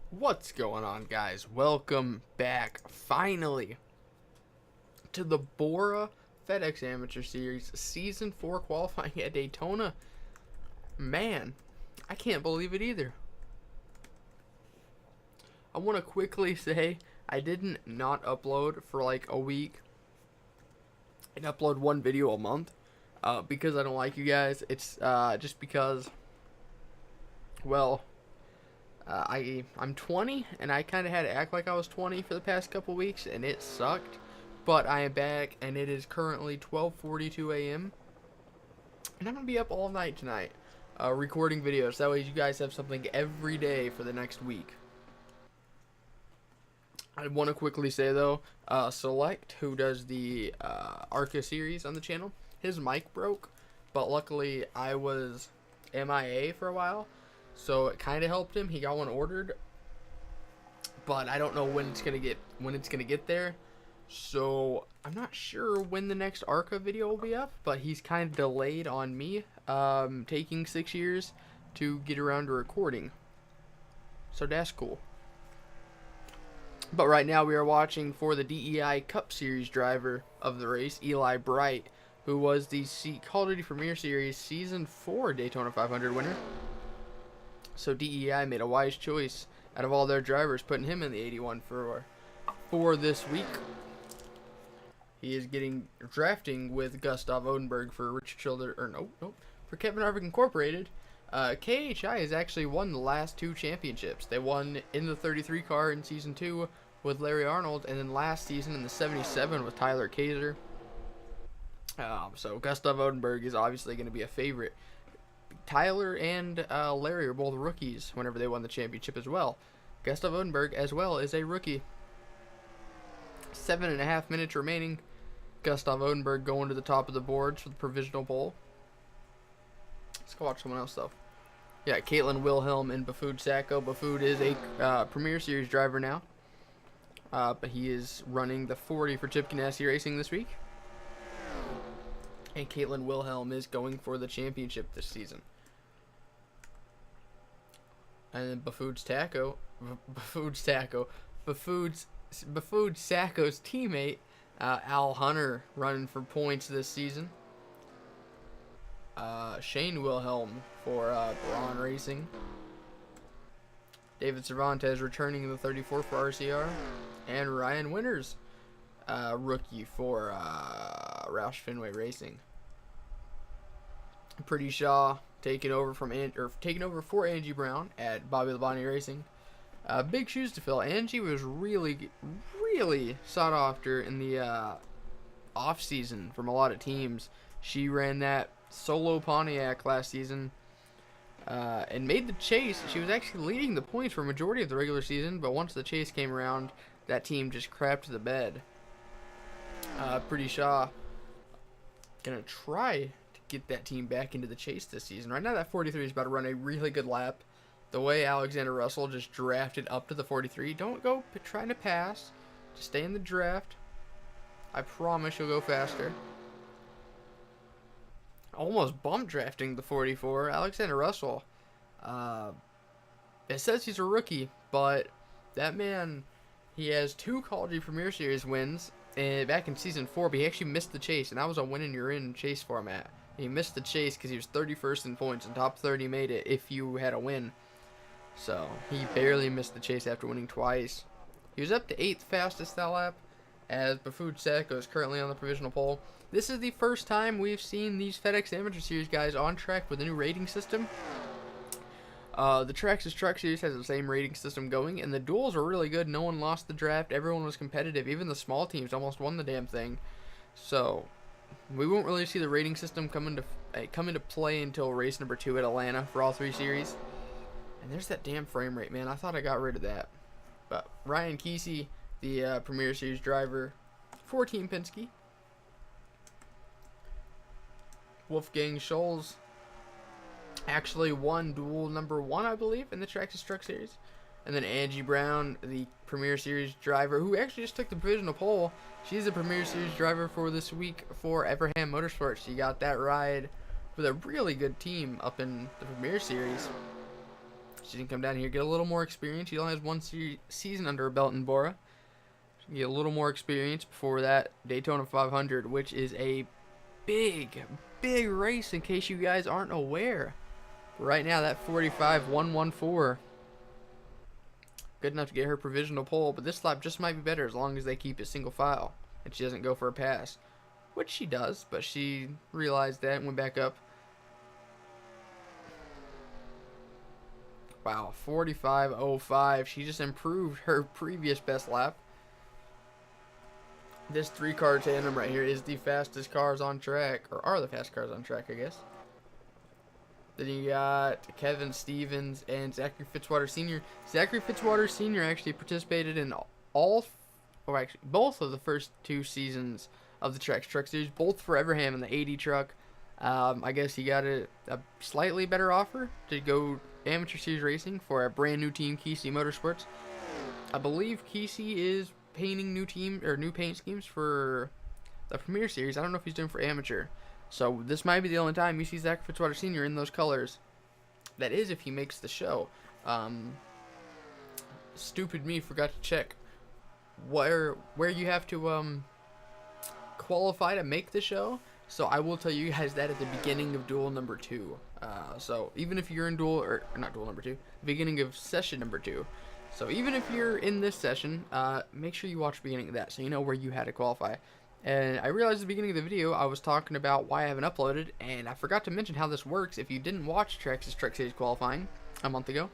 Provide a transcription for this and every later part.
What's going on, guys? Welcome back, finally, to the BORA FedEx Amateur Series Season 4 qualifying at Daytona. Man, I can't believe it either. I want to quickly say I didn't not upload for like a week and upload one video a month because I don't like you guys. It's just because, well, I'm 20, and I kind of had to act like I was 20 for the past couple weeks, and it sucked. But I am back, and it is currently 12:42 a.m. and I'm gonna be up all night tonight, recording videos. That way, you guys have something every day for the next week. I want to quickly say though, Select, who does the ARCA series on the channel, his mic broke, but luckily I was MIA for a while. So it kind of helped him. He got one ordered, but I don't know when it's gonna get there. So I'm not sure when the next ARCA video will be up. But he's kind of delayed on me, taking 6 years to get around to recording. So that's cool. But right now we are watching for the DEI Cup Series driver of the race, Eli Bright, who was the Call of Duty Premier Series Season 4 Daytona 500 winner. So DEI made a wise choice out of all their drivers, putting him in the 81 for this week. He is drafting with Gustav Odenberg for Rich Children, for Kevin Harvick Incorporated. KHI has actually won the last 2 championships. They won in the 33 car in Season 2 with Larry Arnold, and then last season in the 77 with Tyler Kaiser. So Gustav Odenberg is obviously going to be a favorite. Tyler and Larry are both rookies whenever they won the championship as well. Gustav Odenberg as well is a rookie. 7.5 minutes remaining. Gustav Odenberg going to the top of the boards for the provisional pole. Let's go watch someone else though. Yeah, Caitlin Wilhelm and Baffood Sacco. Baffood is a Premier Series driver now. But he is running the 40 for Chip Ganassi Racing this week. And Caitlin Wilhelm is going for the championship this season. And then Baffood Sacco's teammate, Al Hunter, running for points this season. Shane Wilhelm for Braun Racing. David Cervantes returning in the 34 for RCR. And Ryan Winters, rookie for Roush Fenway Racing. Pretty Shaw taking over for Angie Brown at Bobby Labonte Racing. Big shoes to fill. Angie was really sought after in the off season from a lot of teams. She ran that solo Pontiac last season and made the chase. She was actually leading the points for a majority of the regular season, but once the chase came around, that team just crapped the bed. Pretty Shaw gonna try to get that team back into the chase this season. Right now, that 43 is about to run a really good lap. The way Alexander Russell just drafted up to the 43. Don't go trying to pass. Just stay in the draft. I promise you'll go faster. Almost bump drafting the 44. Alexander Russell. It says he's a rookie, but that man, he has 2 Call of Duty Premier Series wins back in Season 4, but he actually missed the chase, and that was a win-and-you're-in chase format. He missed the chase because he was 31st in points, and top 30 made it if you had a win. So he barely missed the chase after winning twice. He was up to 8th fastest that lap, as Baffood Sacco is currently on the provisional pole. This is the first time we've seen these FedEx Amateur Series guys on track with a new rating system. The Traxxas Truck Series has the same rating system going, and the duels were really good. No one lost the draft. Everyone was competitive. Even the small teams almost won the damn thing. So we won't really see the rating system come into play until race number 2 at Atlanta for all 3 series. And there's that damn frame rate, man. I thought I got rid of that. But Ryan Kesey, the Premier Series driver for Team Penske. Wolfgang Scholz actually won duel number 1, I believe, in the Traxxas Truck Series. And then Angie Brown, the Premier Series driver, who actually just took the provisional pole. She's the Premier Series driver for this week for Everham Motorsports. She got that ride with a really good team up in the Premier Series. She can come down here, get a little more experience. She only has one season under her belt in BORA. She can get a little more experience before that Daytona 500, which is a big, big race in case you guys aren't aware. Right now, that 45.114. Good enough to get her provisional pole, but this lap just might be better as long as they keep it single file and she doesn't go for a pass, which she does, but she realized that and went back up. Wow, 45.05. She just improved her previous best lap. This 3-car tandem right here is the fastest cars on track, or are the fastest cars on track, I guess. Then you got Kevin Stevens and Zachary Fitzwater Sr. Zachary Fitzwater Sr. actually participated in both of the first 2 seasons of the Truck Series, both for Everham in the 80 truck. I guess he got a slightly better offer to go Amateur Series racing for a brand new team, Kesey Motorsports. I believe Kesey is painting new paint schemes for the Premier Series. I don't know if he's doing for Amateur. So this might be the only time you see Zach Fitzwater Sr. in those colors. That is if he makes the show. Stupid me, forgot to check where you have to qualify to make the show. So I will tell you guys that at the beginning of duel number 2. So even if you're in duel, or not duel number 2, beginning of session number 2. So even if you're in this session, make sure you watch the beginning of that so you know where you had to qualify. And I realized at the beginning of the video I was talking about why I haven't uploaded, and I forgot to mention how this works. If you didn't watch Traxxas Truck Series qualifying a month ago,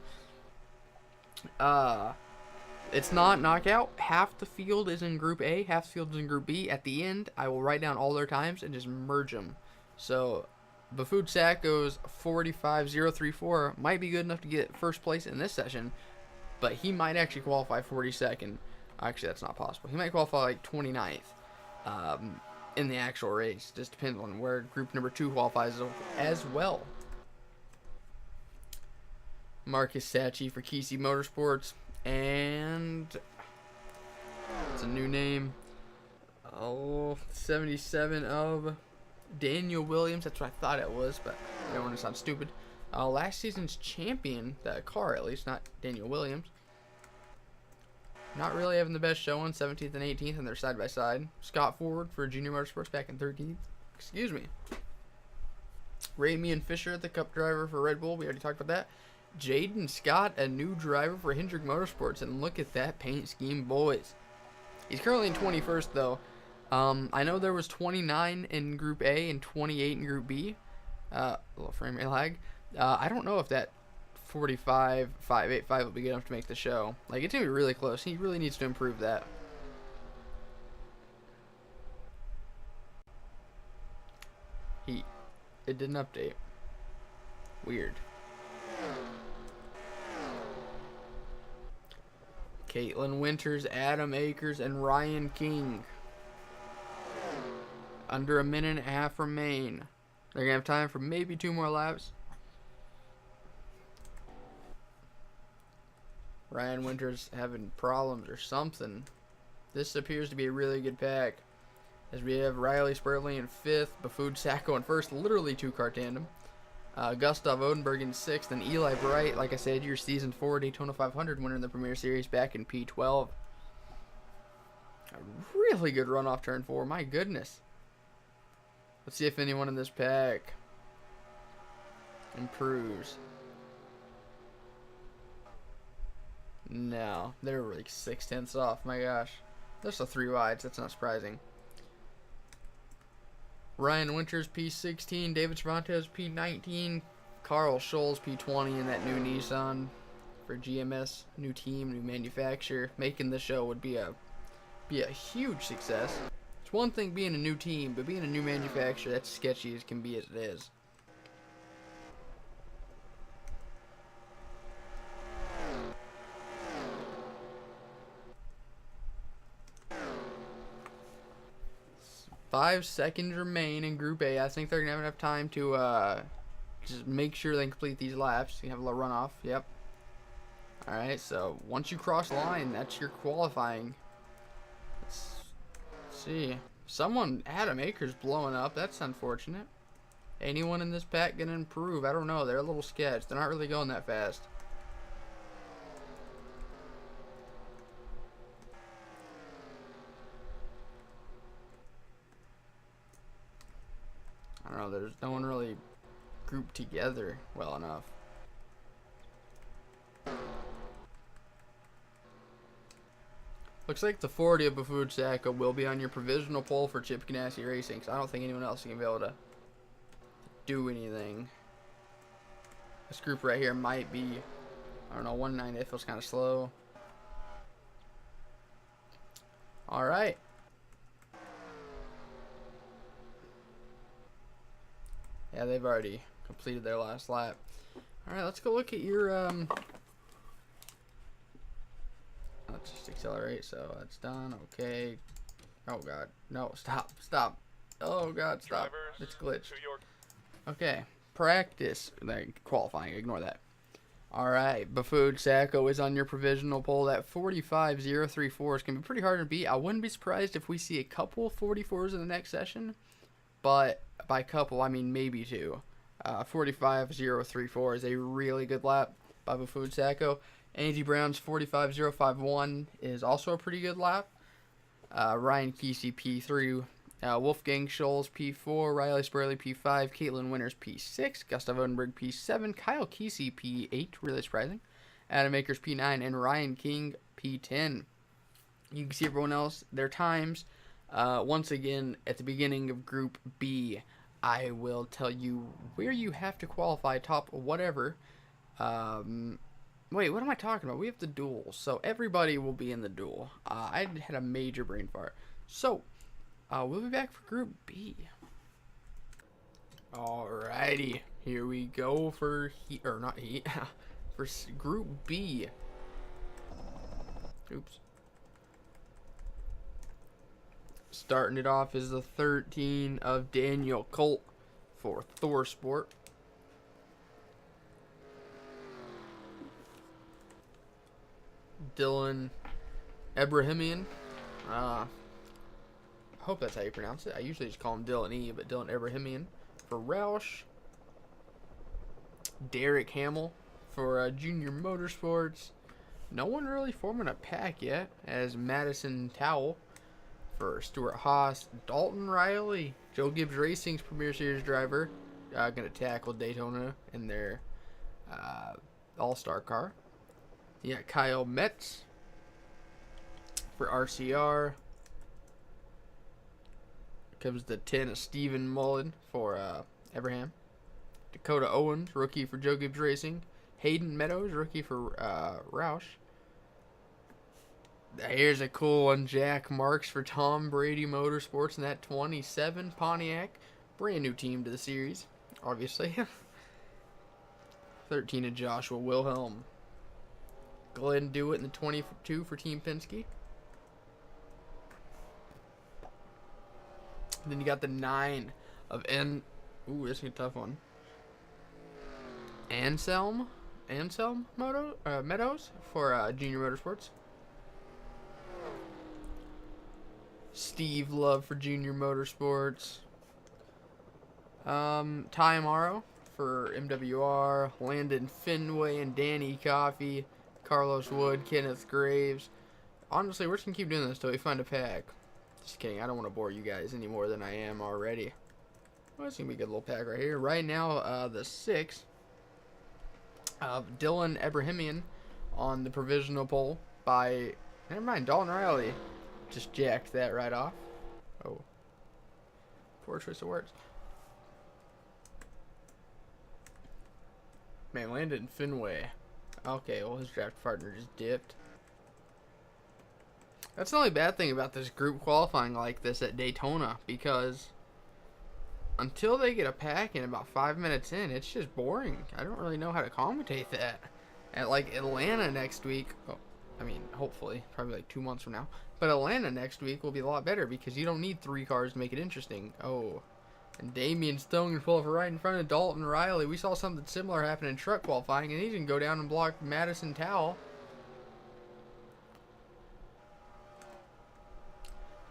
it's not knockout. Half the field is in Group A, half the field is in Group B. At the end, I will write down all their times and just merge them. So Bafud Sacco's 45.034 might be good enough to get first place in this session, but he might actually qualify 42nd. Actually, that's not possible. He might qualify like 29th. In the actual race. Just depends on where group number 2 qualifies as well. Marcus Sacchi for Kesey Motorsports, and it's a new name. 77 of Daniel Williams. That's what I thought it was, but I don't want to sound stupid. Last season's champion, that car at least, not Daniel Williams. Not really having the best showing, 17th and 18th, and they're side by side. Scott Ford for Junior Motorsports back in 13th. Excuse me. Ramian Fisher, the Cup driver for Red Bull. We already talked about that. Jaden Scott, a new driver for Hendrick Motorsports, and look at that paint scheme, boys. He's currently in 21st though. I know there was 29 in Group A and 28 in Group B. A little frame rate lag. I don't know if that 45.585 will be good enough to make the show. Like, it's gonna be really close. He really needs to improve that. It didn't update. Weird. Caitlin Winters, Adam Akers, and Ryan King. Under a minute and a half remain. They're gonna have time for maybe 2 more laps. Ryan Winters having problems or something. This appears to be a really good pack, as we have Riley Spurley in 5th, Bafud Sacco in 1st, literally 2-car tandem. Gustav Odenberg in 6th, and Eli Bright, like I said, your Season 4 Daytona 500 winner in the Premier Series back in P12. A really good run off turn 4, my goodness. Let's see if anyone in this pack improves. No, they're like 6/10 off. My gosh, there's a 3 wides. That's not surprising. Ryan Winters P16, David Cervantes P19, Carl Scholes P20 in that new Nissan for GMS. New team, new manufacturer. Making the show would be a huge success. It's one thing being a new team, but being a new manufacturer, that's sketchy as can be as it is. Five seconds remain in Group A. I think they're going to have enough time to just make sure they complete these laps. You have a little runoff. Yep. Alright, so once you cross the line, that's your qualifying. Let's see. Adam Akers blowing up. That's unfortunate. Anyone in this pack going to improve? I don't know. They're a little sketched. They're not really going that fast. There's no one really grouped together well enough. Looks like the 40 of Buford Sacco will be on your provisional poll for Chip Ganassi Racing, so I don't think anyone else is going to be able to do anything. This group right here might be, I don't know, 190. It feels kind of slow. All right. Yeah, they've already completed their last lap. All right, let's go look at your let's just accelerate. So that's done. Okay. Oh God, no! Stop! Oh God, stop! It's glitched. Okay, practice. Like qualifying. Ignore that. All right, Buford Sacco is on your provisional poll. That 45.034 is gonna be pretty hard to beat. I wouldn't be surprised if we see a couple 44s in the next session, but by couple I mean maybe two. 45.034 is a really good lap by Buford Sacco. Andy Brown's 45.051 is also a pretty good lap. Ryan Kesey P3, Wolfgang Scholes P4, Riley Spurley P5, Caitlin Winters P6, Gustav Odenberg P7, Kyle Kesey P8, really surprising, Adam Akers P9, and Ryan King P10. You can see everyone else, their times. Once again, at the beginning of Group B, I will tell you where you have to qualify top whatever. Wait, what am I talking about? We have the duels, so everybody will be in the duel. I had a major brain fart. So, we'll be back for Group B. Alrighty, here we go for for Group B. Oops. Starting it off is the 13 of Daniel Colt for Thor Sport. Dylan Ebrahimian. I hope that's how you pronounce it. I usually just call him Dylan E, but Dylan Ebrahimian for Roush. Derek Hamill for Junior Motorsports. No one really forming a pack yet, as Madison Towell for Stuart Haas. Dalton Riley, Joe Gibbs Racing's Premier Series driver, going to tackle Daytona in their All-Star car. You got Kyle Metz for RCR. Comes the 10 of Stephen Mullen for Everham. Dakota Owens, rookie for Joe Gibbs Racing. Hayden Meadows, rookie for Roush. Here's a cool one. Jack Marks for Tom Brady Motorsports in that 27 Pontiac. Brand new team to the series, obviously. 13 of Joshua Wilhelm. Glenn Dewitt in the 22 for Team Penske. Then you got the 9 of Ooh, this is a tough one. Anselm Meadows for Junior Motorsports. Steve Love for Junior Motorsports. Ty Amaro for MWR. Landon Finway and Danny Coffey. Carlos Wood, Kenneth Graves. Honestly, we're just going to keep doing this until we find a pack. Just kidding. I don't want to bore you guys any more than I am already. Well, it's going to be a good little pack right here. Right now, the 6 of Dylan Ebrahimian on the provisional poll by... Never mind, Dalton Riley. Just jacked that right off. Oh. Poor choice of words. Man, Landon Finway. Okay, well, his draft partner just dipped. That's the only bad thing about this group qualifying like this at Daytona, because until they get a pack in about 5 minutes in, it's just boring. I don't really know how to commentate that. At like Atlanta next week, oh, I mean, hopefully, probably like 2 months from now, but Atlanta next week will be a lot better because you don't need 3 cars to make it interesting. Oh. And Damian Stone pull up right in front of Dalton Riley. We saw something similar happen in truck qualifying, and he didn't go down and block Madison Towell.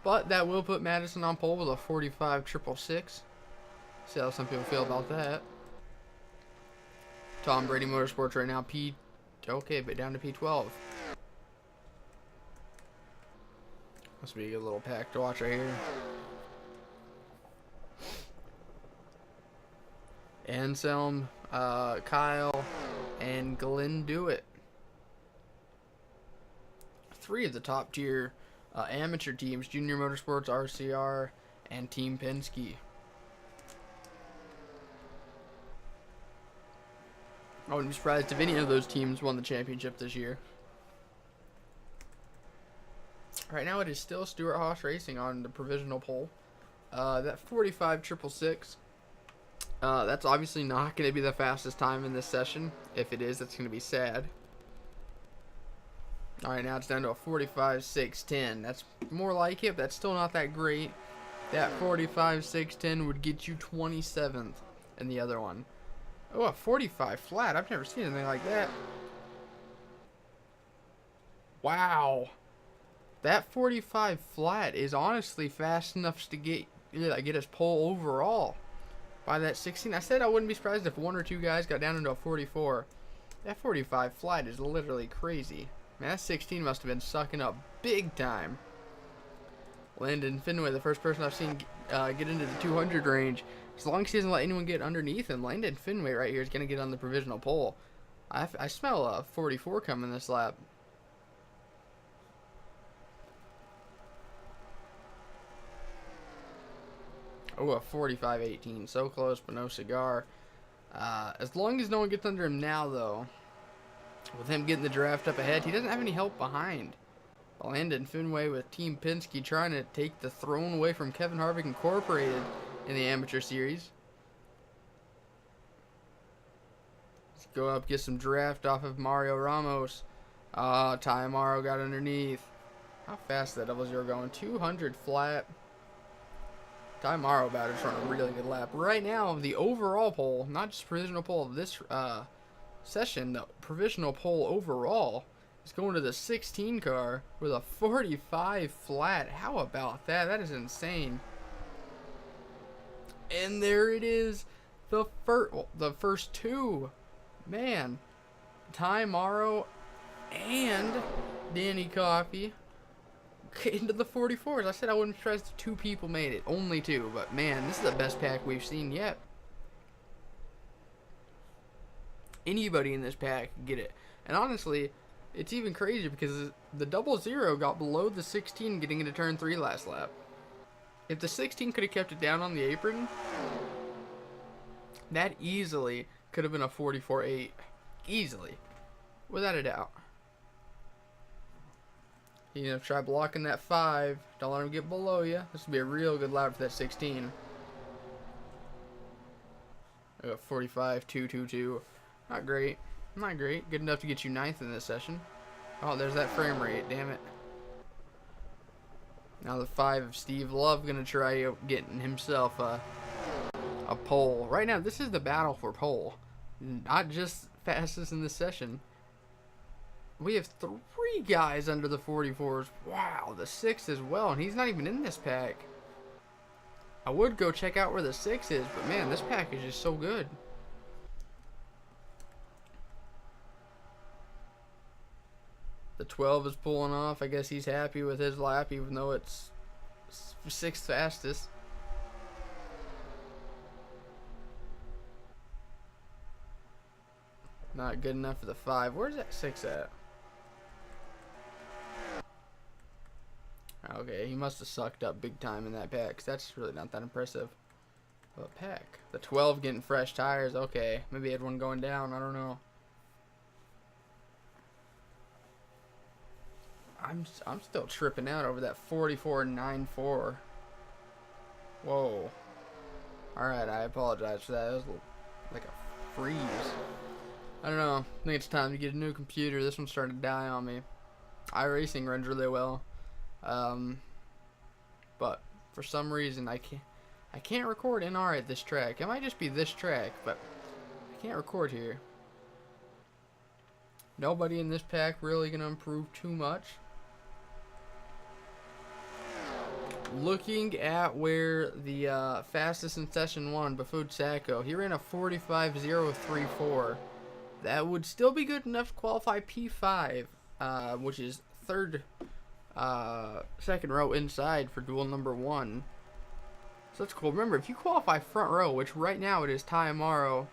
But that will put Madison on pole with a 45.666. See how some people feel about that. Tom Brady Motorsports right now, okay, but down to P12. Must be a good little pack to watch right here. Anselm, Kyle, and Glenn Dewitt. 3 of the top tier amateur teams: Junior Motorsports, RCR, and Team Penske. I wouldn't be surprised if any of those teams won the championship this year. Right now it is still Stewart Haas Racing on the provisional pole. That 45.666. That's obviously not going to be the fastest time in this session. If it is, that's going to be sad. Alright, now it's down to a 45.610. That's more like it, but that's still not that great. That 45.610 would get you 27th in the other one. Oh, a 45 flat. I've never seen anything like that. Wow. That 45 flat is honestly fast enough to get us pole overall. By that 16, I said I wouldn't be surprised if 1 or 2 guys got down into a 44. That 45 flat is literally crazy. Man, that 16 must have been sucking up big time. Landon Fenway, the first person I've seen get into the 200 range. As long as he doesn't let anyone get underneath him, Landon Fenway right here is going to get on the provisional pole. I smell a 44 coming this lap. Oh, a 45.18. So close, but no cigar. As long as no one gets under him now, though, with him getting the draft up ahead, he doesn't have any help behind. Landon Fenway with Team Penske trying to take the throne away from Kevin Harvick Incorporated in the amateur series. Let's go up, get some draft off of Mario Ramos. Ty Morrow got underneath. How fast is that double zero going? 200 flat. Ty Morrow about to run a really good lap. Right now, the overall pole, not just provisional pole of this session, the provisional pole overall is going to the 16 car with a 45 flat. How about that? That is insane. And there it is, the first 2. Man, Ty Morrow and Danny Coffey into the 44s. I said I wouldn't be surprised if 2 people made it. Only 2, but man, this is the best pack we've seen yet. Anybody in this pack can get it. And honestly, it's even crazier because the double zero got below the 16 getting into turn 3 last lap. If the 16 could have kept it down on the apron, that easily could have been a 44.8. Easily. Without a doubt. You know, try blocking that 5. Don't let him get below you. This would be a real good lap for that 16. I got 45.222. Not great. Not great. Good enough to get you 9th in this session. Oh, there's that frame rate. Damn it. Now the 5 of Steve Love going to try getting himself a pole. Right now, this is the battle for pole. Not just fastest in this session. We have 3 guys under the 44s. Wow, the 6 as well, and he's not even in this pack. I would go check out where the 6 is, but man, this pack is just so good. The 12 is pulling off. I guess he's happy with his lap, even though it's 6th fastest. Not good enough for the 5. Where's that 6 at? Okay, he must have sucked up big time in that pack, 'cause that's really not that impressive. What pack? The 12 getting fresh tires. Okay, maybe he had one going down. I don't know. I'm still tripping out over that 44.94. Whoa. Alright, I apologize for that. It was like a freeze. I don't know. I think it's time to get a new computer. This one's starting to die on me. iRacing runs really well. But for some reason I can't record NR at this track. It might just be this track, but I can't record here. Nobody in this pack really gonna improve too much. Looking at where the fastest in session 1, Bafut Sacco, he ran a 45.034. That would still be good enough to qualify P5, which is second row inside for duel number 1. So that's cool. Remember, if you qualify front row, which right now it is Ty Morrow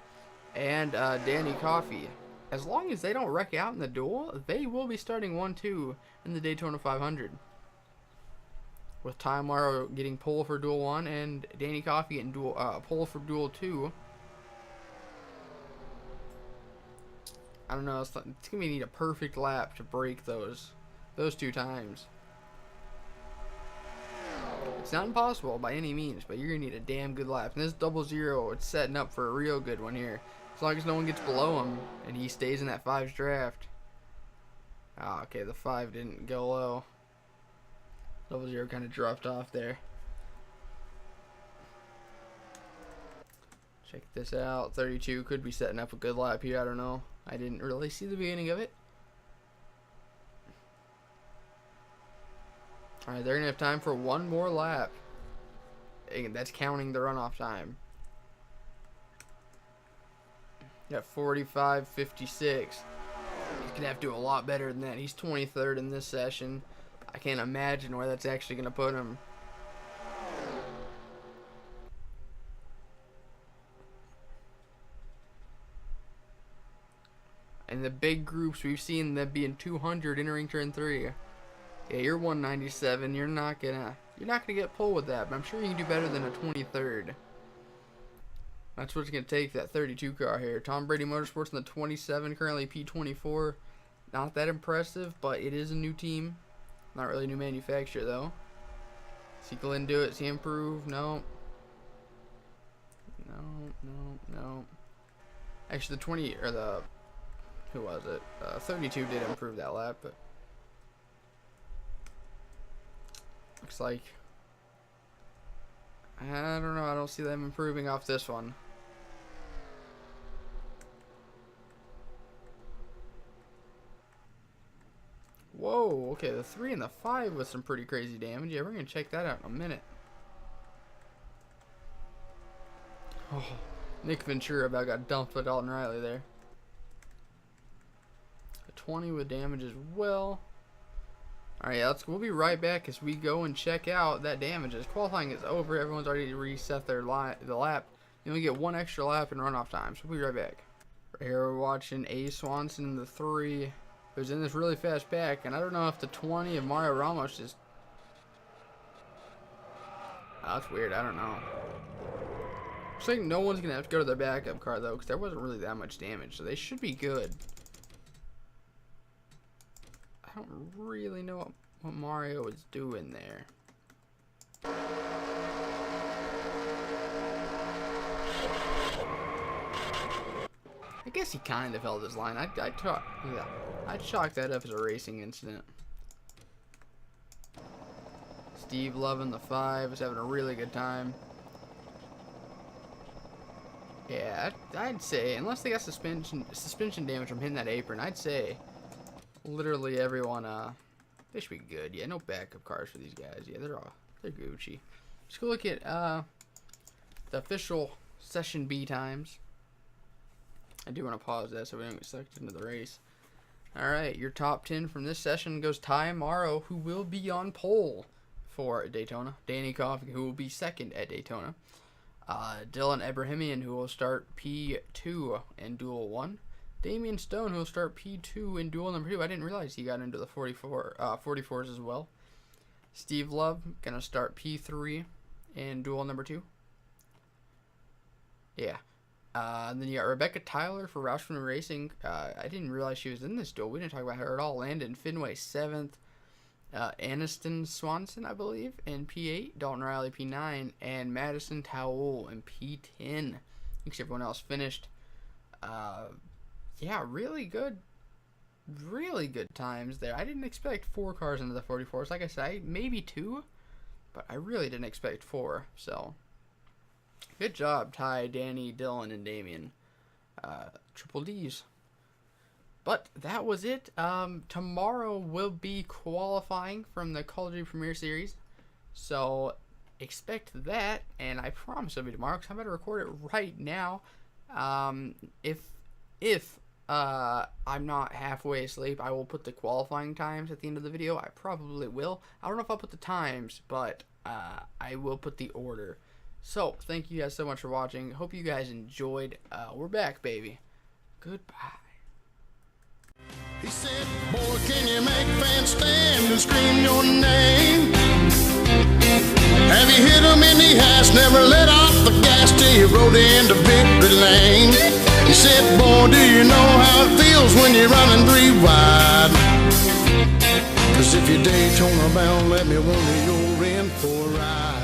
and Danny Coffey, as long as they don't wreck out in the duel, they will be starting 1-2 in the Daytona 500. With Ty Morrow getting pole for duel 1 and Danny Coffey getting pole for duel 2. I don't know. It's going to need a perfect lap to break those 2 times. It's not impossible by any means, but you're going to need a damn good lap. And this 0-0, it's setting up for a real good one here. As long as no one gets below him and he stays in that 5's draft. Oh, okay, the 5 didn't go low. 0-0 kind of dropped off there. Check this out. 32 could be setting up a good lap here. I don't know. I didn't really see the beginning of it. Alright, they're going to have time for one more lap. And that's counting the runoff time. Got 45.56. He's going to have to do a lot better than that. He's 23rd in this session. I can't imagine where that's actually going to put him. In the big groups, we've seen them being 200 entering turn 3. Yeah, you're 197. You're not gonna get pulled with that, but I'm sure you can do better than a 23rd. That's what it's gonna take, that 32 car here. Tom Brady Motorsports in the 27, currently P24. Not that impressive, but it is a new team. Not really a new manufacturer though. See Glenn do it. See him improve. No. No. Actually, the 20 or the who was it? 32 did improve that lap, but looks like I don't know. I don't see them improving off this one. Whoa, okay, the 3 and the 5 with some pretty crazy damage. Yeah, we're going to check that out in a minute. Oh, Nick Ventura about got dumped by Dalton Riley there. A 20 with damage as well. Alright, yeah, we'll be right back as we go and check out that damage. As qualifying is over, everyone's already reset their the lap. You only get one extra lap in runoff time, so we'll be right back. Right here we're watching A. Swanson in the 3. Who's in this really fast pack, and I don't know if the 20 of Mario Ramos is... Oh, that's weird, I don't know. Looks like no one's going to have to go to their backup car, though, because there wasn't really that much damage, so they should be good. I don't really know what Mario is doing there. I guess he kind of held his line. I'd chalk that up as a racing incident. Steve Love in the 5 is having a really good time. Yeah, I'd say, unless they got suspension damage from hitting that apron, I'd say literally everyone, they should be good. Yeah, no backup cars for these guys. Yeah, they're Gucci. Let's go look at the official Session B times. I do want to pause that so we don't get sucked into the race. Alright, your top 10 from this session goes Ty Morrow, who will be on pole for Daytona. Danny Coffey, who will be second at Daytona. Dylan Abrahamian, who will start P2 in Duel 1. Damian Stone, who will start P2 in Duel number 2. I didn't realize he got into the 44s as well. Steve Love, going to start P3 in Duel number 2. Yeah. And then you got Rebecca Tyler for Roushman Racing. I didn't realize she was in this duel. We didn't talk about her at all. Landon Finway, 7th. Aniston Swanson, I believe, in P8. Dalton Riley, P9. And Madison Towell in P10. Thanks everyone else finished. Yeah, really good times there. I didn't expect 4 cars into the 44s. Like I said, maybe 2. But I really didn't expect 4. So... good job, Ty, Danny, Dylan, and Damien. Triple D's. But that was it. Tomorrow will be qualifying from the Call of Duty Premier Series. So expect that. And I promise it'll be tomorrow because I'm going to record it right now. If I'm not halfway asleep, I will put the qualifying times at the end of the video. I probably will. I don't know if I'll put the times, but I will put the order So, thank you guys so much for watching. Hope you guys enjoyed. We're back, baby. Goodbye. He said, boy, can you make fans stand and scream your name? Have you hit him in the ass, never let off the gas till you rode into victory lane? He said, boy, do you know how it feels when you're running 3 wide? 'Cause if you're Daytona bound, let me wonder you're in for a ride.